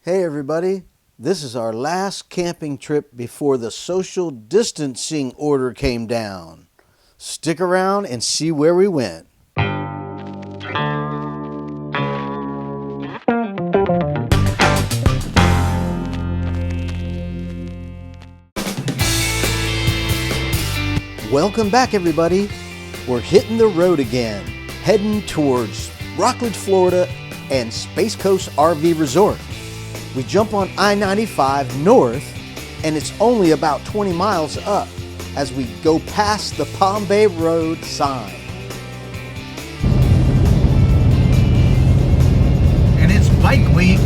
Hey everybody, this is our last camping trip before the social distancing order came down. Stick around and see where we went. Welcome back everybody. We're hitting the road again, heading towards Rockledge, Florida and Space Coast RV Resort. We jump on I-95 north, and it's only about 20 miles up as we go past the Palm Bay Road sign. And it's bike week.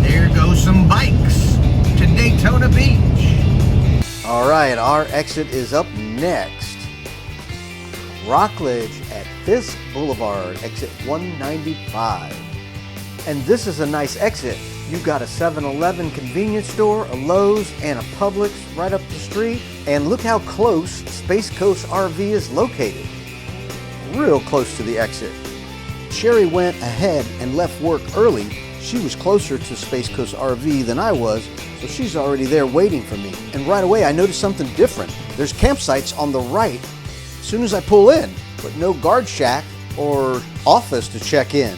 There goes some bikes to Daytona Beach. All right, our exit is up next. Rockledge at Fisk Boulevard, exit 195. And this is a nice exit. You've got a 7-Eleven convenience store, a Lowe's, and a Publix right up the street. And look how close Space Coast RV is located. Real close to the exit. Sherry went ahead and left work early. She was closer to Space Coast RV than I was, so she's already there waiting for me. And right away I noticed something different. There's campsites on the right as soon as I pull in, but no guard shack or office to check in.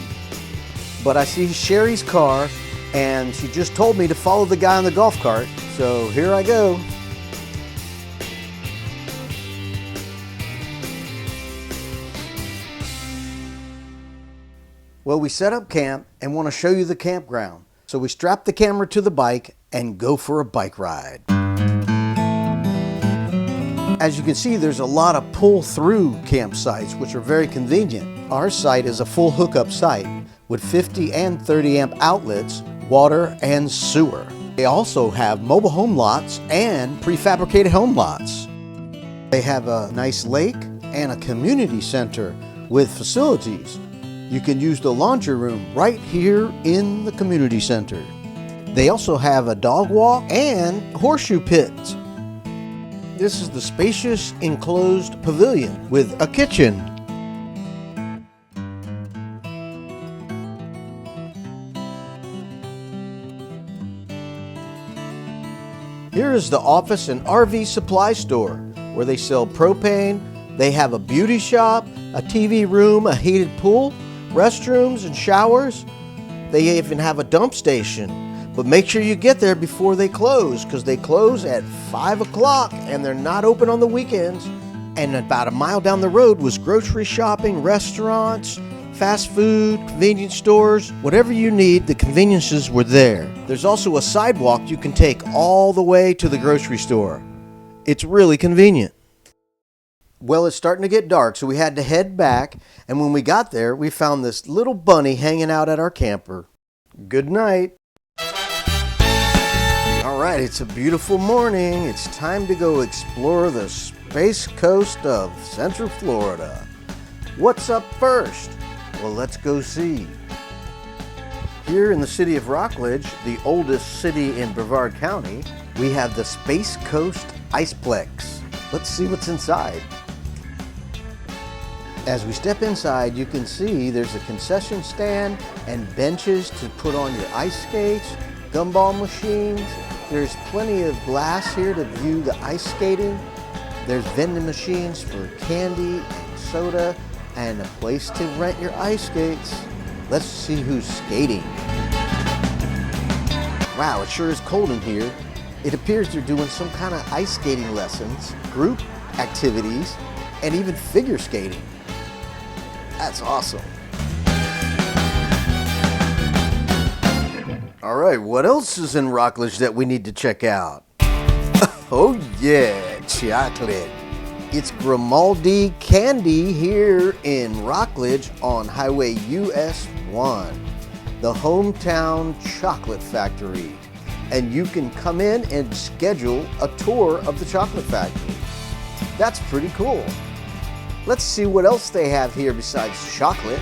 But I see Sherry's car, and she just told me to follow the guy on the golf cart, so here I go. Well, we set up camp and want to show you the campground. So we strap the camera to the bike and go for a bike ride. As you can see, there's a lot of pull-through campsites, which are very convenient. Our site is a full hookup site with 50 and 30 amp outlets, water and sewer. They also have mobile home lots and prefabricated home lots. They have a nice lake and a community center with facilities. You can use the laundry room right here in the community center. They also have a dog walk and horseshoe pits. This is the spacious enclosed pavilion with a kitchen. Here is the office and RV supply store where they sell propane. They have a beauty shop, a TV room, a heated pool, restrooms and showers. They even have a dump station. But make sure you get there before they close, because they close at 5 o'clock and they're not open on the weekends. And about a mile down the road was grocery shopping, restaurants, fast food, convenience stores, whatever you need, the conveniences were there. There's also a sidewalk you can take all the way to the grocery store. It's really convenient. Well, it's starting to get dark, so we had to head back, and when we got there, we found this little bunny hanging out at our camper. Good night. All right, it's a beautiful morning. It's time to go explore the Space Coast of Central Florida. What's up first? Well, let's go see. Here in the city of Rockledge, the oldest city in Brevard County, we have the Space Coast Iceplex. Let's see what's inside. As we step inside, you can see there's a concession stand and benches to put on your ice skates, gumball machines. There's plenty of glass here to view the ice skating. There's vending machines for candy and soda, and a place to rent your ice skates. Let's see who's skating. Wow, it sure is cold in here. It appears they're doing some kind of ice skating lessons, group activities, and even figure skating. That's awesome. All right, what else is in Rockledge that we need to check out? Oh yeah, chocolate. It's Grimaldi Candy here in Rockledge on Highway US 1, the hometown chocolate factory. And you can come in and schedule a tour of the chocolate factory. That's pretty cool. Let's see what else they have here besides chocolate.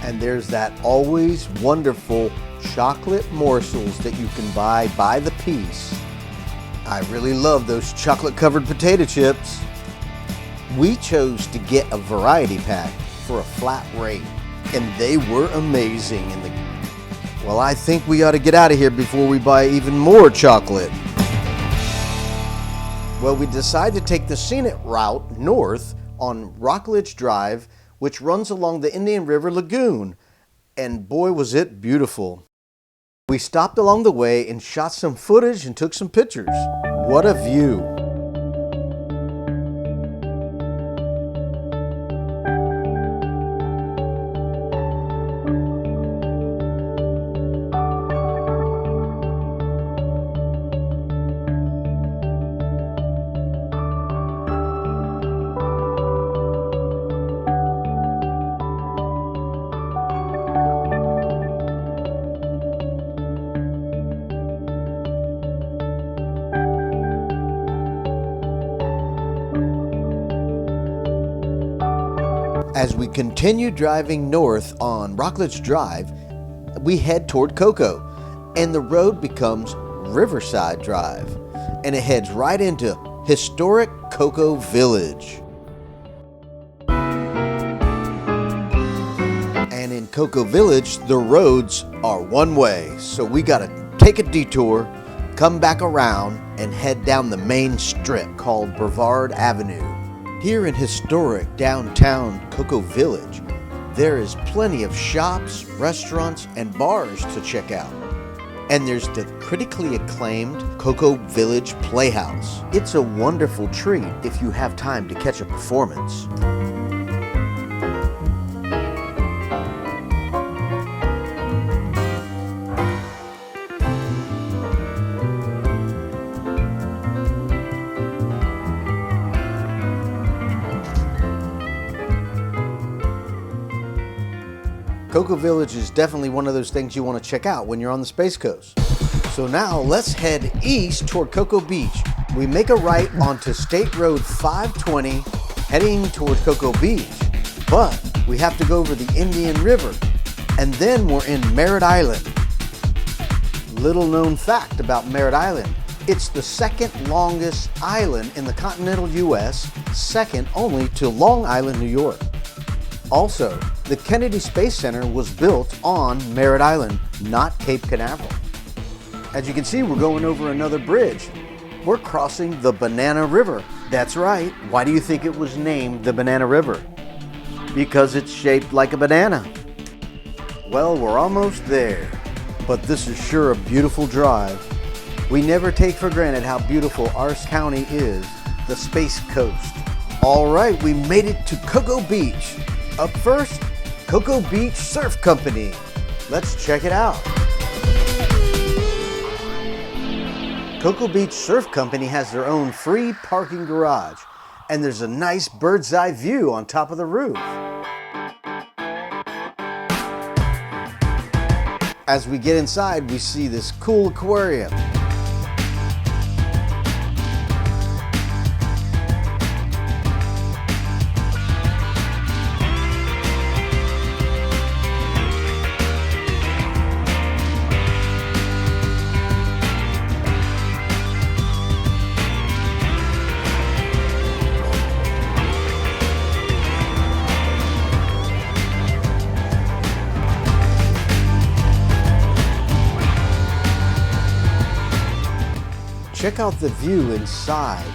And there's that always wonderful chocolate morsels that you can buy by the piece. I really love those chocolate-covered potato chips. We chose to get a variety pack for a flat rate, and they were amazing. Well, I think we ought to get out of here before we buy even more chocolate. Well, we decided to take the Scenic route north on Rockledge Drive, which runs along the Indian River Lagoon, and boy was it beautiful. We stopped along the way and shot some footage and took some pictures. What a view! As we continue driving north on Rockledge Drive, we head toward Cocoa, and the road becomes Riverside Drive, and it heads right into historic Cocoa Village. And in Cocoa Village, the roads are one way, so we gotta take a detour, come back around, and head down the main strip called Brevard Avenue. Here in historic downtown Cocoa Village, there is plenty of shops, restaurants, and bars to check out. And there's the critically acclaimed Cocoa Village Playhouse. It's a wonderful treat if you have time to catch a performance. Cocoa Village is definitely one of those things you want to check out when you're on the Space Coast. So now let's head east toward Cocoa Beach. We make a right onto State Road 520 heading toward Cocoa Beach, but we have to go over the Indian River, and then we're in Merritt Island. Little known fact about Merritt Island, it's the second longest island in the continental US, second only to Long Island, New York. Also, the Kennedy Space Center was built on Merritt Island, not Cape Canaveral. As you can see, we're going over another bridge. We're crossing the Banana River. That's right. Why do you think it was named the Banana River? Because it's shaped like a banana. Well, we're almost there, but this is sure a beautiful drive. We never take for granted how beautiful our county is, the Space Coast. All right, we made it to Cocoa Beach. Up first, Cocoa Beach Surf Company. Let's check it out. Cocoa Beach Surf Company has their own free parking garage, and there's a nice bird's eye view on top of the roof. As we get inside, we see this cool aquarium. Check out the view inside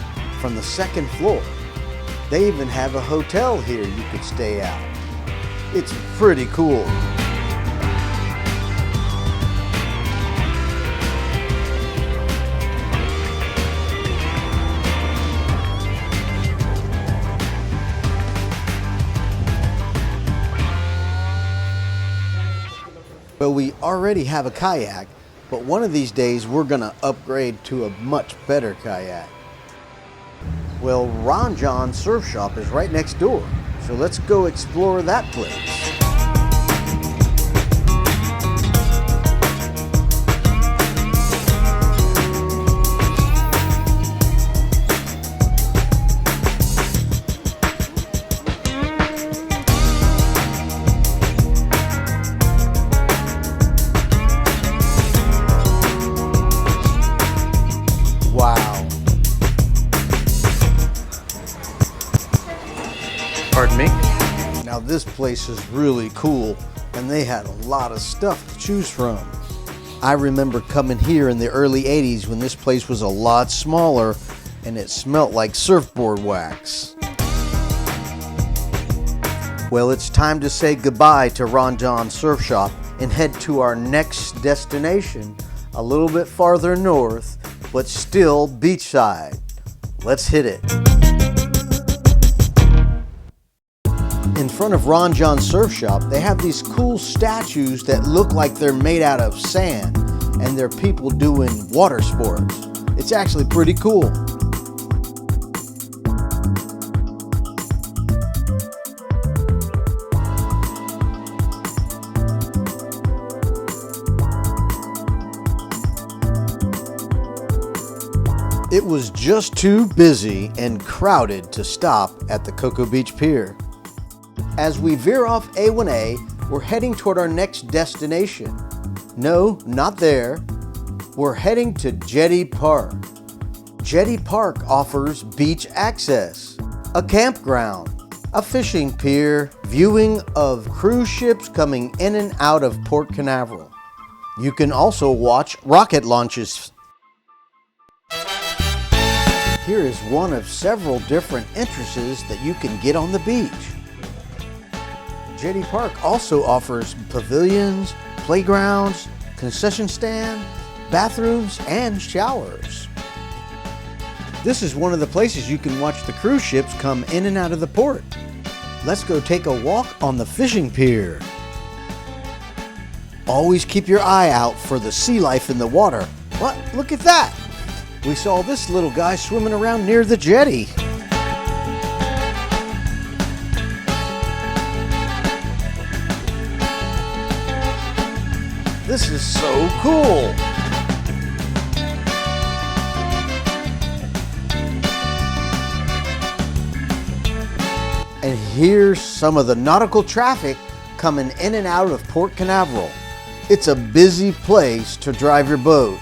from the second floor. They even have a hotel here you could stay at. It's pretty cool. Well, we already have a kayak, but one of these days we're gonna upgrade to a much better kayak. Well, Ron John Surf Shop is right next door, so let's go explore that place. Wow, Pardon me. Now this place is really cool, and they had a lot of stuff to choose from. I remember coming here in the early 80s when this place was a lot smaller and it smelled like surfboard wax. Well, it's time to say goodbye to Ron John Surf Shop and head to our next destination, a little bit farther north, but still beachside. Let's hit it. In front of Ron John Surf Shop, they have these cool statues that look like they're made out of sand, and they're people doing water sports. It's actually pretty cool. It was just too busy and crowded to stop at the Cocoa Beach Pier. As we veer off A1A, we're heading toward our next destination. No, not there. We're heading to Jetty Park. Jetty Park offers beach access, a campground, a fishing pier, viewing of cruise ships coming in and out of Port Canaveral. You can also watch rocket launches. Here is one of several different entrances that you can get on the beach. Jetty Park also offers pavilions, playgrounds, concession stand, bathrooms, and showers. This is one of the places you can watch the cruise ships come in and out of the port. Let's go take a walk on the fishing pier. Always keep your eye out for the sea life in the water. What? Look at that! We saw this little guy swimming around near the jetty. This is so cool! And here's some of the nautical traffic coming in and out of Port Canaveral. It's a busy place to drive your boat.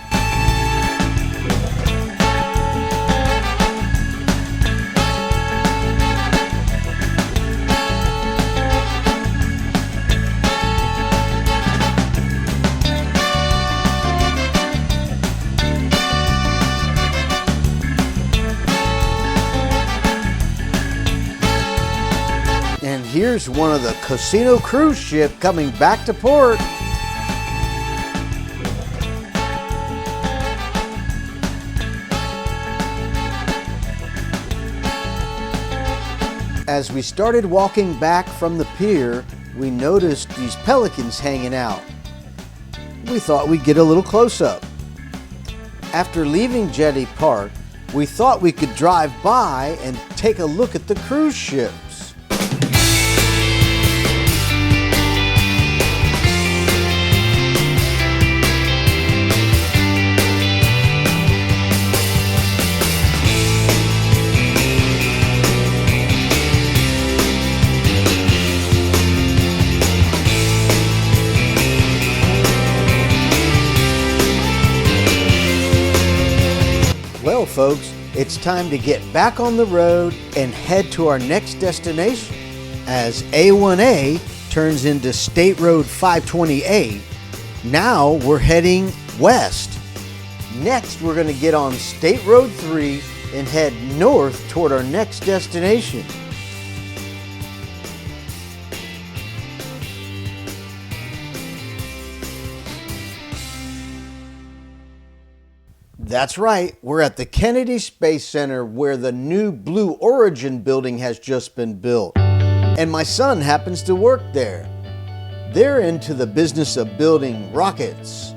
And here's one of the casino cruise ship coming back to port. As we started walking back from the pier, we noticed these pelicans hanging out. We thought we'd get a little close-up. After leaving Jetty Park, we thought we could drive by and take a look at the cruise ships. Well, folks, it's time to get back on the road and head to our next destination. As A1A turns into State Road 528, now we're heading west. Next, we're going to get on State Road 3 and head north toward our next destination. That's right, we're at the Kennedy Space Center where the new Blue Origin building has just been built. And my son happens to work there. They're into the business of building rockets.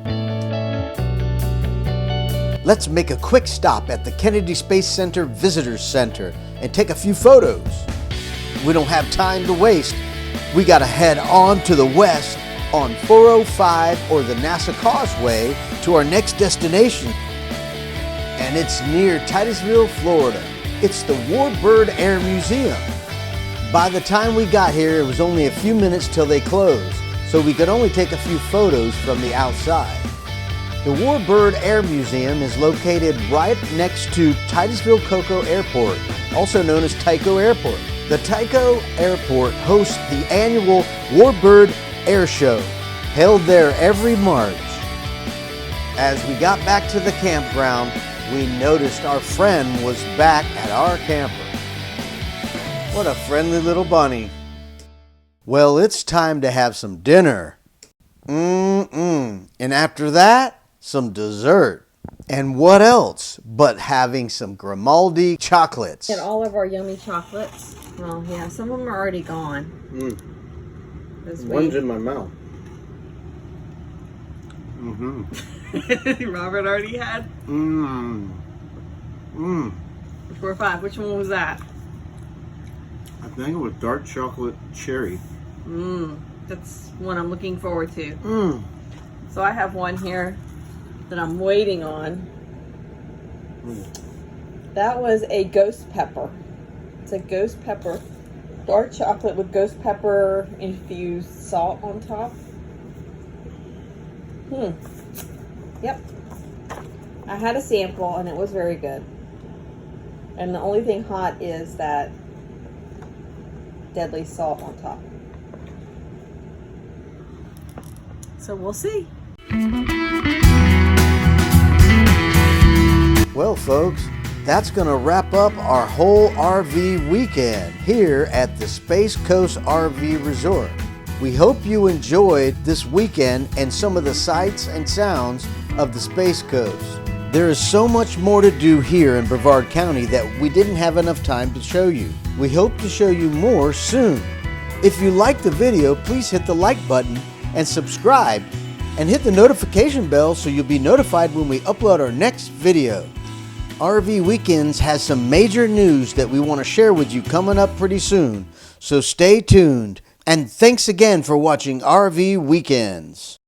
Let's make a quick stop at the Kennedy Space Center Visitors Center and take a few photos. We don't have time to waste. We gotta head on to the west on 405 or the NASA Causeway to our next destination. And it's near Titusville, Florida. It's the Warbird Air Museum. By the time we got here, it was only a few minutes till they closed, so we could only take a few photos from the outside. The Warbird Air Museum is located right next to Titusville Cocoa Airport, also known as Tyco Airport. The Tycho Airport hosts the annual Warbird Air Show, held there every March. As we got back to the campground, we noticed our friend was back at our camper. What a friendly little bunny. Well, it's time to have some dinner. And after that, some dessert. And what else but having some Grimaldi chocolates. Get all of our yummy chocolates. Well, yeah, some of them are already gone. One's in my mouth. Robert already had 4 or 5. Which one was that? I think it was dark chocolate cherry. That's one I'm looking forward to. So I have one here that I'm waiting on. That was a ghost pepper. It's a ghost pepper. Dark chocolate with ghost pepper infused salt on top. Yep. I had a sample and it was very good. And the only thing hot is that deadly salt on top. So we'll see. Well, folks, that's going to wrap up our whole RV weekend here at the Space Coast RV Resort. We hope you enjoyed this weekend and some of the sights and sounds of the Space Coast. There is so much more to do here in Brevard County that we didn't have enough time to show you. We hope to show you more soon. If you liked the video, please hit the like button and subscribe and hit the notification bell so you'll be notified when we upload our next video. RV Weekends has some major news that we want to share with you coming up pretty soon, so stay tuned. And thanks again for watching RV Weekends.